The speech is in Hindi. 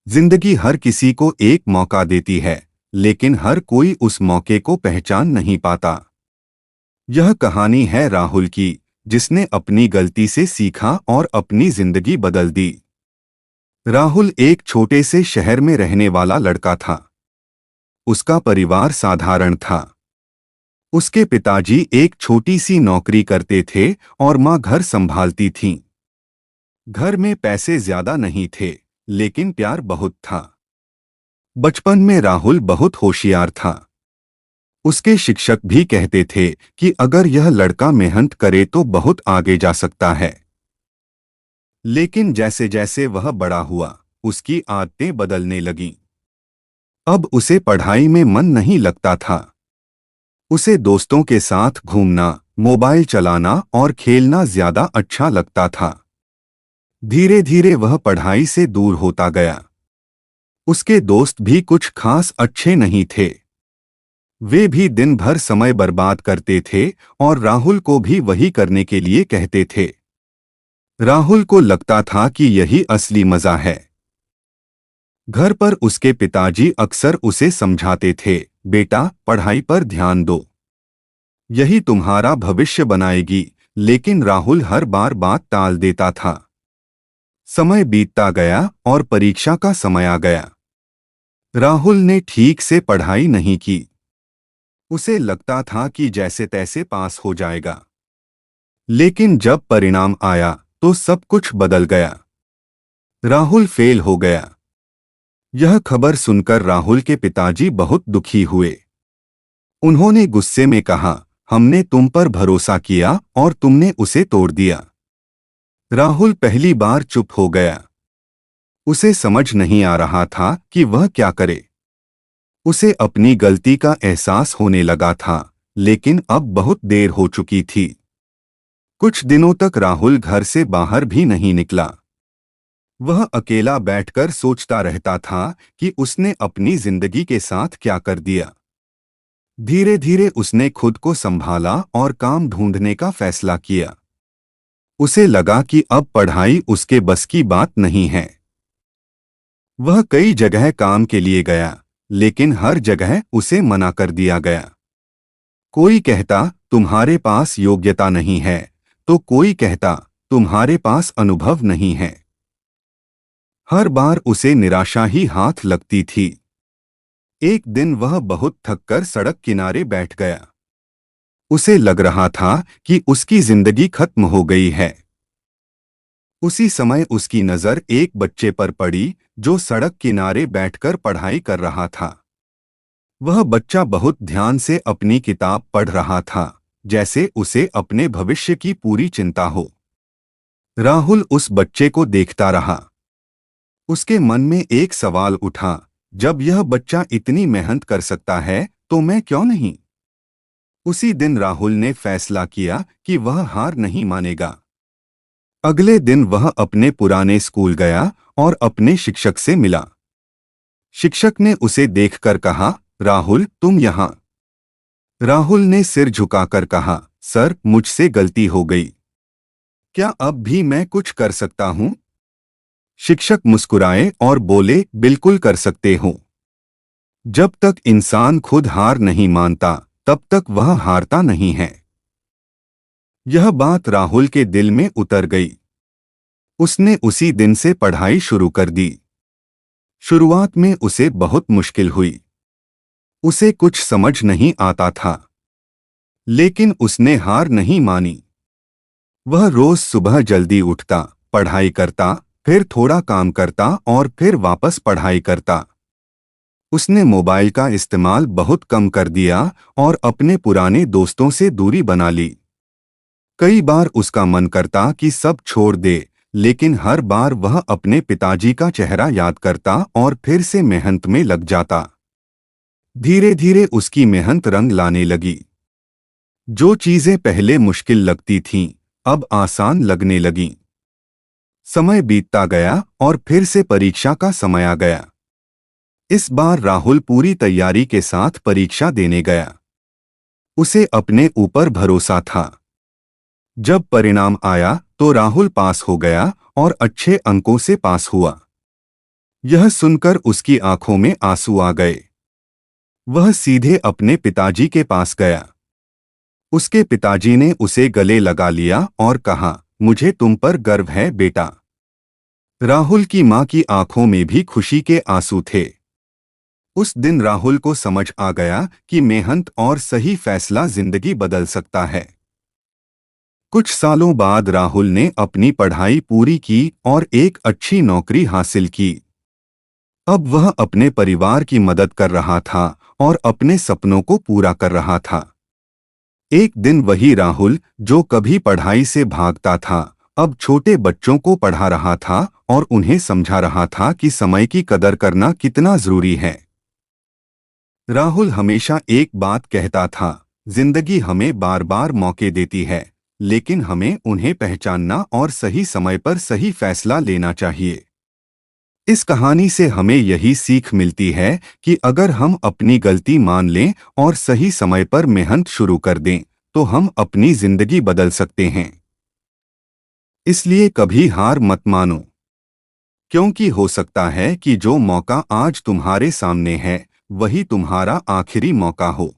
जिंदगी हर किसी को एक मौका देती है, लेकिन हर कोई उस मौके को पहचान नहीं पाता। यह कहानी है राहुल की, जिसने अपनी गलती से सीखा और अपनी जिंदगी बदल दी। राहुल एक छोटे से शहर में रहने वाला लड़का था। उसका परिवार साधारण था। उसके पिताजी एक छोटी सी नौकरी करते थे और माँ घर संभालती थीं। घर में पैसे ज्यादा नहीं थे, लेकिन प्यार बहुत था। बचपन में राहुल बहुत होशियार था। उसके शिक्षक भी कहते थे कि अगर यह लड़का मेहनत करे तो बहुत आगे जा सकता है। लेकिन जैसे जैसे वह बड़ा हुआ, उसकी आदतें बदलने लगीं। अब उसे पढ़ाई में मन नहीं लगता था। उसे दोस्तों के साथ घूमना, मोबाइल चलाना और खेलना ज्यादा अच्छा लगता था। धीरे धीरे वह पढ़ाई से दूर होता गया। उसके दोस्त भी कुछ खास अच्छे नहीं थे। वे भी दिन भर समय बर्बाद करते थे और राहुल को भी वही करने के लिए कहते थे। राहुल को लगता था कि यही असली मजा है। घर पर उसके पिताजी अक्सर उसे समझाते थे, बेटा पढ़ाई पर ध्यान दो, यही तुम्हारा भविष्य बनाएगी। लेकिन राहुल हर बार बात टाल देता था। समय बीतता गया और परीक्षा का समय आ गया। राहुल ने ठीक से पढ़ाई नहीं की। उसे लगता था कि जैसे तैसे पास हो जाएगा। लेकिन जब परिणाम आया तो सब कुछ बदल गया। राहुल फेल हो गया। यह खबर सुनकर राहुल के पिताजी बहुत दुखी हुए। उन्होंने गुस्से में कहा, हमने तुम पर भरोसा किया और तुमने उसे तोड़ दिया। राहुल पहली बार चुप हो गया। उसे समझ नहीं आ रहा था कि वह क्या करे। उसे अपनी गलती का एहसास होने लगा था, लेकिन अब बहुत देर हो चुकी थी। कुछ दिनों तक राहुल घर से बाहर भी नहीं निकला। वह अकेला बैठकर सोचता रहता था कि उसने अपनी जिंदगी के साथ क्या कर दिया। धीरे धीरे उसने खुद को संभाला और काम ढूंढने का फैसला किया। उसे लगा कि अब पढ़ाई उसके बस की बात नहीं है। वह कई जगह काम के लिए गया, लेकिन हर जगह उसे मना कर दिया गया। कोई कहता तुम्हारे पास योग्यता नहीं है, तो कोई कहता तुम्हारे पास अनुभव नहीं है। हर बार उसे निराशा ही हाथ लगती थी। एक दिन वह बहुत थककर सड़क किनारे बैठ गया। उसे लग रहा था कि उसकी जिंदगी खत्म हो गई है। उसी समय उसकी नजर एक बच्चे पर पड़ी जो सड़क किनारे बैठकर पढ़ाई कर रहा था। वह बच्चा बहुत ध्यान से अपनी किताब पढ़ रहा था, जैसे उसे अपने भविष्य की पूरी चिंता हो। राहुल उस बच्चे को देखता रहा। उसके मन में एक सवाल उठा, जब यह बच्चा इतनी मेहनत कर सकता है तो मैं क्यों नहीं। उसी दिन राहुल ने फैसला किया कि वह हार नहीं मानेगा। अगले दिन वह अपने पुराने स्कूल गया और अपने शिक्षक से मिला। शिक्षक ने उसे देखकर कहा, राहुल तुम यहाँ। राहुल ने सिर झुकाकर कहा, सर मुझसे गलती हो गई। क्या अब भी मैं कुछ कर सकता हूँ? शिक्षक मुस्कुराए और बोले, बिल्कुल कर सकते हो। जब तक इंसान खुद हार नहीं मानता, तब तक वह हारता नहीं है। यह बात राहुल के दिल में उतर गई। उसने उसी दिन से पढ़ाई शुरू कर दी। शुरुआत में उसे बहुत मुश्किल हुई। उसे कुछ समझ नहीं आता था, लेकिन उसने हार नहीं मानी। वह रोज सुबह जल्दी उठता, पढ़ाई करता, फिर थोड़ा काम करता और फिर वापस पढ़ाई करता। उसने मोबाइल का इस्तेमाल बहुत कम कर दिया और अपने पुराने दोस्तों से दूरी बना ली। कई बार उसका मन करता कि सब छोड़ दे, लेकिन हर बार वह अपने पिताजी का चेहरा याद करता और फिर से मेहनत में लग जाता। धीरे धीरे उसकी मेहनत रंग लाने लगी। जो चीजें पहले मुश्किल लगती थीं, अब आसान लगने लगीं। समय बीतता गया और फिर से परीक्षा का समय आ गया। इस बार राहुल पूरी तैयारी के साथ परीक्षा देने गया। उसे अपने ऊपर भरोसा था। जब परिणाम आया तो राहुल पास हो गया और अच्छे अंकों से पास हुआ। यह सुनकर उसकी आंखों में आंसू आ गए। वह सीधे अपने पिताजी के पास गया। उसके पिताजी ने उसे गले लगा लिया और कहा, मुझे तुम पर गर्व है बेटा। राहुल की मां की आंखों में भी खुशी के आंसू थे। उस दिन राहुल को समझ आ गया कि मेहनत और सही फैसला जिंदगी बदल सकता है। कुछ सालों बाद राहुल ने अपनी पढ़ाई पूरी की और एक अच्छी नौकरी हासिल की। अब वह अपने परिवार की मदद कर रहा था और अपने सपनों को पूरा कर रहा था। एक दिन वही राहुल जो कभी पढ़ाई से भागता था, अब छोटे बच्चों को पढ़ा रहा था और उन्हें समझा रहा था कि समय की कदर करना कितना जरूरी है। राहुल हमेशा एक बात कहता था, जिंदगी हमें बार बार मौके देती है, लेकिन हमें उन्हें पहचानना और सही समय पर सही फैसला लेना चाहिए। इस कहानी से हमें यही सीख मिलती है कि अगर हम अपनी गलती मान लें और सही समय पर मेहनत शुरू कर दें, तो हम अपनी जिंदगी बदल सकते हैं। इसलिए कभी हार मत मानो, क्योंकि हो सकता है कि जो मौका आज तुम्हारे सामने है, वही तुम्हारा आखिरी मौका हो।